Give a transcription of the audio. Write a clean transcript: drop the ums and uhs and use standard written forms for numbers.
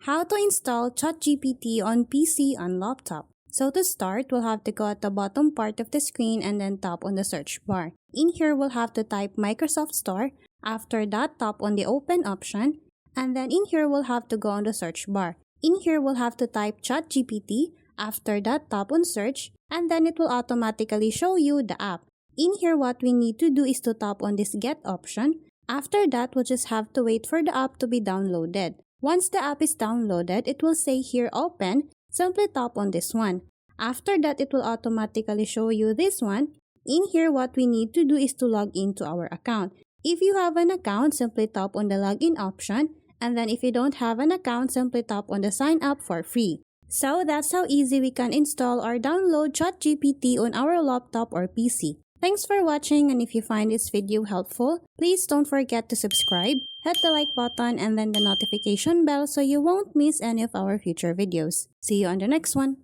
How to install ChatGPT on PC and laptop. So to start, we'll have to go at the bottom part of the screen and then tap on the search bar. In here, we'll have to type Microsoft Store. After that, tap on the open option. And then in here, we'll have to go on the search bar. In here, we'll have to type ChatGPT. After that, tap on search. And then it will automatically show you the app. In here, what we need to do is to tap on this get option. After that, we'll just have to wait for the app to be downloaded. Once the app is downloaded, it will say here open. Simply tap on this one. After that, it will automatically show you this one. In here, what we need to do is to log into our account. If you have an account, simply tap on the login option. And then if you don't have an account, simply tap on the sign up for free. So that's how easy we can install or download ChatGPT on our laptop or PC. Thanks for watching, and if you find this video helpful, please don't forget to subscribe, hit the like button and then the notification bell so you won't miss any of our future videos. See you on the next one.